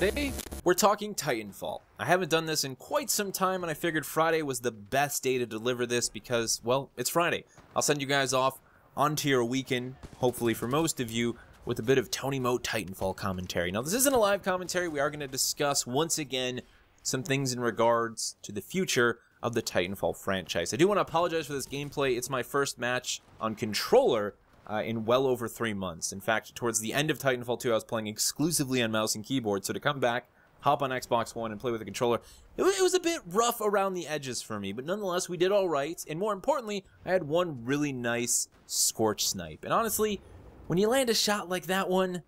Today, we're talking Titanfall. I haven't done this in quite some time, and I figured Friday was the best day to deliver this because, well, it's Friday. I'll send you guys off onto your weekend, hopefully for most of you, with a bit of Tony Moe Titanfall commentary. Now, this isn't a live commentary. We are going to discuss, once again, some things in regards to the future of the Titanfall franchise. I do want to apologize for this gameplay. It's my first match on controller in well over 3 months. In fact, towards the end of Titanfall 2, I was playing exclusively on mouse and keyboard, so to come back, hop on Xbox One, and play with a controller, it was a bit rough around the edges for me, but nonetheless, we did all right, and more importantly, I had one really nice Scorch snipe. And honestly, when you land a shot like that one,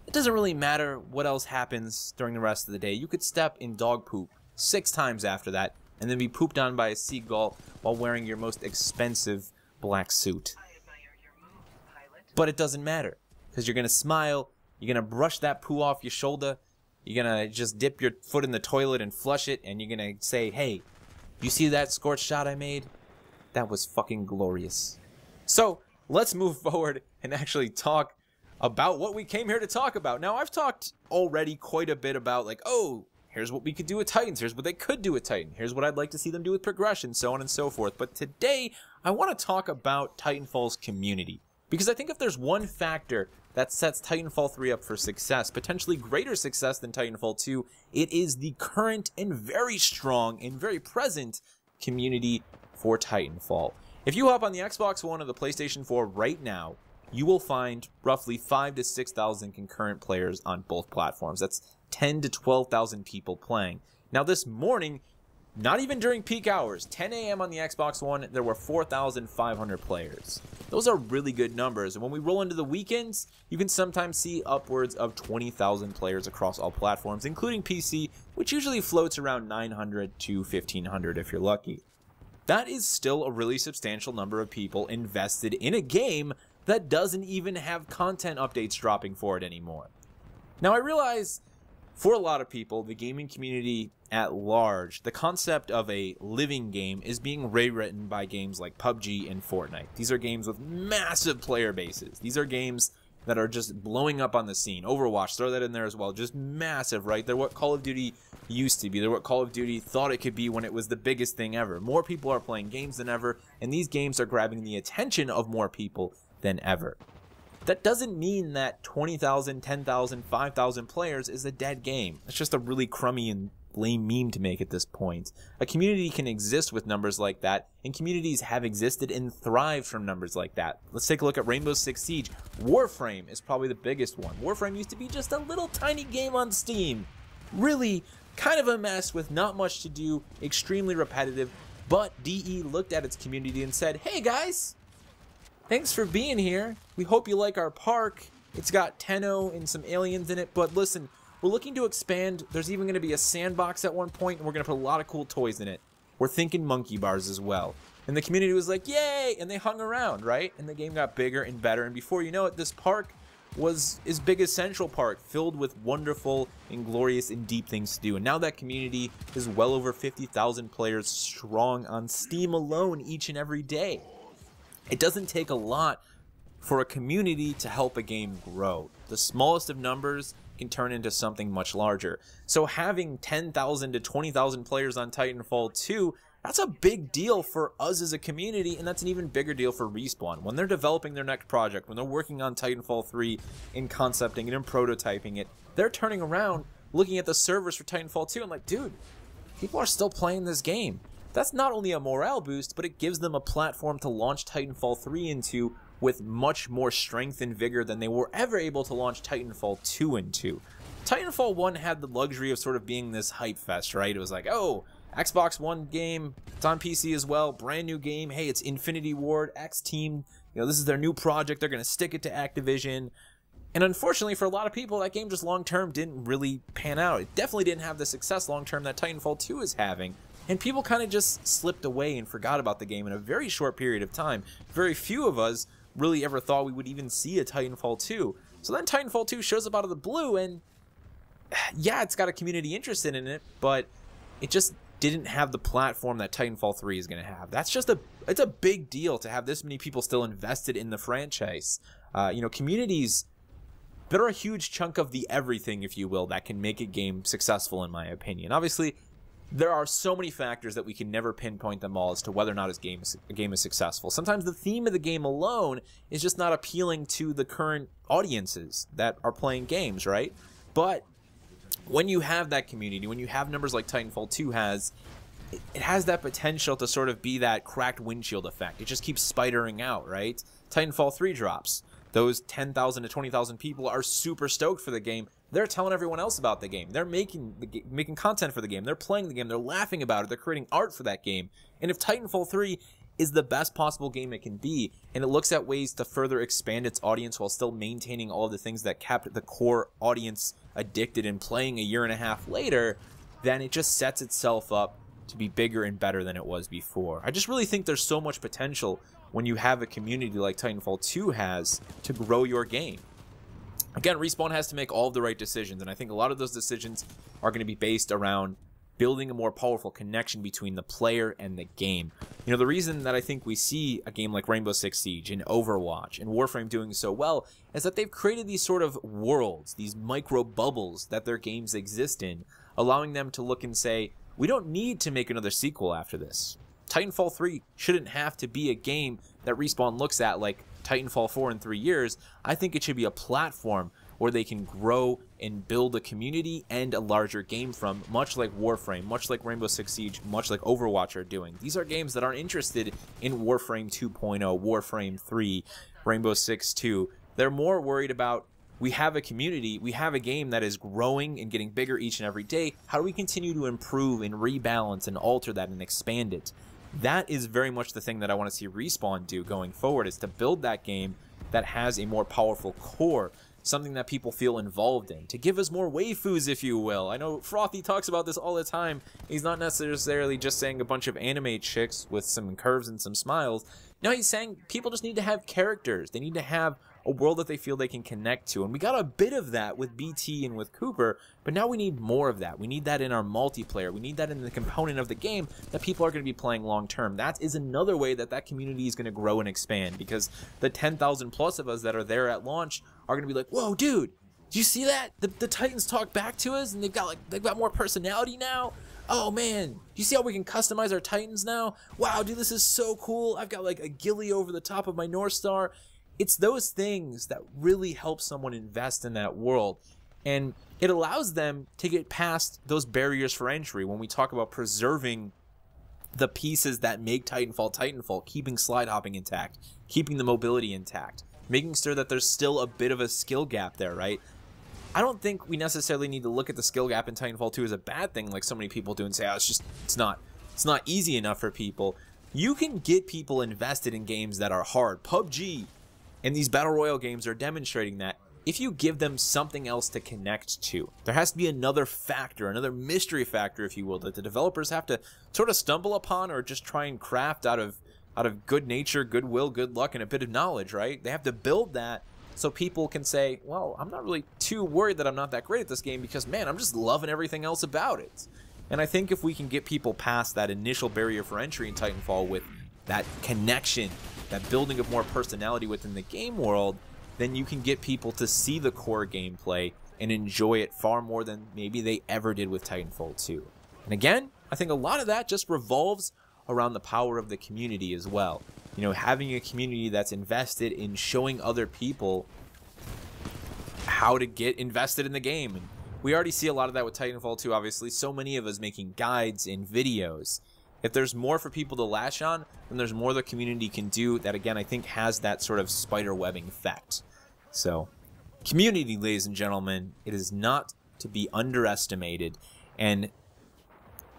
it doesn't really matter what else happens during the rest of the day. You could step in dog poop 6 times after that, and then be pooped on by a seagull while wearing your most expensive black suit. But it doesn't matter, because you're going to smile, you're going to brush that poo off your shoulder, you're going to just dip your foot in the toilet and flush it, and you're going to say, hey, you see that Scorch shot I made? That was fucking glorious. So, let's move forward and actually talk about what we came here to talk about. Now, I've talked already quite a bit about, like, oh, here's what we could do with Titans, here's what they could do with Titan, here's what I'd like to see them do with progression, so on and so forth. But today, I want to talk about Titanfall's community. Because I think if there's one factor that sets Titanfall 3 up for success, potentially greater success than Titanfall 2, it is the current and very strong and very present community for Titanfall. If you hop on the Xbox One or the PlayStation 4 right now, you will find roughly 5,000 to 6,000 concurrent players on both platforms. That's 10,000 to 12,000 people playing. Now this morning, not even during peak hours, 10 a.m. on the Xbox One, there were 4,500 players. Those are really good numbers, and when we roll into the weekends, you can sometimes see upwards of 20,000 players across all platforms, including PC, which usually floats around 900 to 1,500 if you're lucky. That is still a really substantial number of people invested in a game that doesn't even have content updates dropping for it anymore. Now, I realize for a lot of people, the gaming community at large, the concept of a living game is being rewritten by games like PUBG and Fortnite. These are games with massive player bases. These are games that are just blowing up on the scene. Overwatch, throw that in there as well. Just massive, right? They're what Call of Duty used to be. They're what Call of Duty thought it could be when it was the biggest thing ever. More people are playing games than ever, and these games are grabbing the attention of more people than ever. That doesn't mean that 20,000, 10,000, 5,000 players is a dead game. It's just a really crummy and lame meme to make at this point. A community can exist with numbers like that, and communities have existed and thrived from numbers like that. Let's take a look at Rainbow Six Siege. Warframe is probably the biggest one. Warframe used to be just a little tiny game on Steam. Really kind of a mess with not much to do, extremely repetitive, but DE looked at its community and said, hey guys, thanks for being here. We hope you like our park. It's got Tenno and some aliens in it, but listen, we're looking to expand. There's even going to be a sandbox at one point, and we're going to put a lot of cool toys in it. We're thinking monkey bars as well. And the community was like, yay! And they hung around, right? And the game got bigger and better, and before you know it, this park was as big as Central Park, filled with wonderful and glorious and deep things to do. And now that community is well over 50,000 players strong on Steam alone each and every day. It doesn't take a lot for a community to help a game grow. The smallest of numbers can turn into something much larger. So having 10,000 to 20,000 players on Titanfall 2, that's a big deal for us as a community, and that's an even bigger deal for Respawn. When they're developing their next project, when they're working on Titanfall 3 and concepting it and prototyping it, they're turning around, looking at the servers for Titanfall 2 and like, dude, people are still playing this game. That's not only a morale boost, but it gives them a platform to launch Titanfall 3 into with much more strength and vigor than they were ever able to launch Titanfall 2 into. Titanfall 1 had the luxury of sort of being this hype fest, right? It was like, oh, Xbox One game, it's on PC as well, brand new game, hey, it's Infinity Ward, X Team, you know, this is their new project, they're going to stick it to Activision. And unfortunately for a lot of people, that game just long-term didn't really pan out. It definitely didn't have the success long-term that Titanfall 2 is having. And people kind of just slipped away and forgot about the game in a very short period of time. Very few of us really ever thought we would even see a Titanfall 2. So then Titanfall 2 shows up out of the blue, and yeah, it's got a community interested in it, but it just didn't have the platform that Titanfall 3 is going to have. That's just it's a big deal to have this many people still invested in the franchise. You know, communities they're a huge chunk of the everything, if you will, that can make a game successful, in my opinion. Obviously, there are so many factors that we can never pinpoint them all as to whether or not a game is successful. Sometimes the theme of the game alone is just not appealing to the current audiences that are playing games, right? But when you have that community, when you have numbers like Titanfall 2 has, it has that potential to sort of be that cracked windshield effect. It just keeps spidering out, right? Titanfall 3 drops. Those 10,000 to 20,000 people are super stoked for the game. They're telling everyone else about the game. They're making content for the game. They're playing the game. They're laughing about it. They're creating art for that game. And if Titanfall 3 is the best possible game it can be, and it looks at ways to further expand its audience while still maintaining all of the things that kept the core audience addicted and playing a year and a half later, then it just sets itself up to be bigger and better than it was before. I just really think there's so much potential when you have a community like Titanfall 2 has to grow your game. Again, Respawn has to make all of the right decisions, and I think a lot of those decisions are going to be based around building a more powerful connection between the player and the game. You know, the reason that I think we see a game like Rainbow Six Siege and Overwatch and Warframe doing so well is that they've created these sort of worlds, these micro bubbles that their games exist in, allowing them to look and say, we don't need to make another sequel after this. Titanfall 3 shouldn't have to be a game that Respawn looks at like Titanfall 4 in 3 years. I think it should be a platform where they can grow and build a community and a larger game from, much like Warframe, much like Rainbow Six Siege, much like Overwatch are doing. These are games that aren't interested in Warframe 2.0, Warframe 3, Rainbow Six 2. They're more worried about, we have a community, we have a game that is growing and getting bigger each and every day. How do we continue to improve and rebalance and alter that and expand it? That is very much the thing that I want to see Respawn do going forward, is to build that game that has a more powerful core, something that people feel involved in, to give us more waifus, if you will. I know Frothy talks about this all the time. He's not necessarily just saying a bunch of anime chicks with some curves and some smiles. No, he's saying people just need to have characters. They need to have a world that they feel they can connect to. And we got a bit of that with BT and with Cooper, but now we need more of that. We need that in our multiplayer. We need that in the component of the game that people are going to be playing long term. That is another way that that community is going to grow and expand, because the 10,000 plus of us that are there at launch are going to be like, whoa, dude, do you see that? The Titans talk back to us, and they've got more personality now. Oh man, do you see how we can customize our Titans now? Wow, dude, this is so cool. I've got like a ghillie over the top of my North Star. It's those things that really help someone invest in that world, and it allows them to get past those barriers for entry when we talk about preserving the pieces that make Titanfall Titanfall, keeping slide hopping intact, keeping the mobility intact, making sure that there's still a bit of a skill gap there, right? I don't think we necessarily need to look at the skill gap in Titanfall 2 as a bad thing like so many people do and say, oh, it's not easy enough for people. You can get people invested in games that are hard. PUBG and these Battle Royale games are demonstrating that if you give them something else to connect to. There has to be another factor, another mystery factor, if you will, that the developers have to sort of stumble upon or just try and craft out of good nature, goodwill, good luck, and a bit of knowledge, right? They have to build that so people can say, well, I'm not really too worried that I'm not that great at this game because, man, I'm just loving everything else about it. And I think if we can get people past that initial barrier for entry in Titanfall with that connection, that building of more personality within the game world, then you can get people to see the core gameplay and enjoy it far more than maybe they ever did with Titanfall 2. And again, I think a lot of that just revolves around the power of the community as well. You know, having a community that's invested in showing other people how to get invested in the game. And we already see a lot of that with Titanfall 2, obviously. So many of us making guides and videos. If there's more for people to latch on, then there's more the community can do that, again, I think has that sort of spider webbing effect. So, community, ladies and gentlemen, it is not to be underestimated. And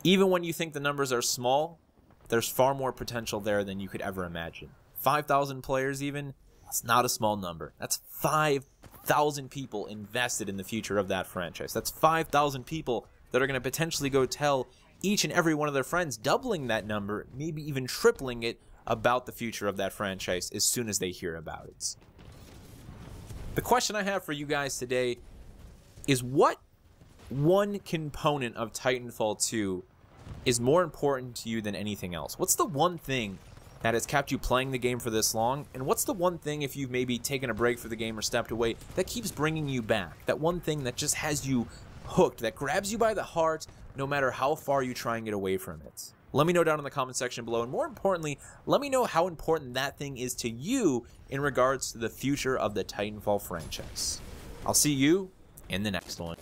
even when you think the numbers are small, there's far more potential there than you could ever imagine. 5,000 players even, that's not a small number. That's 5,000 people invested in the future of that franchise. That's 5,000 people that are going to potentially go tell each and every one of their friends, doubling that number, maybe even tripling it, about the future of that franchise as soon as they hear about it. The question I have for you guys today is, what one component of Titanfall 2 is more important to you than anything else? What's the one thing that has kept you playing the game for this long? And what's the one thing, if you've maybe taken a break for the game or stepped away, that keeps bringing you back? That one thing that just has you hooked, that grabs you by the heart no matter how far you try and get away from it? Let me know down in the comment section below, and more importantly, let me know how important that thing is to you in regards to the future of the Titanfall franchise. I'll see you in the next one.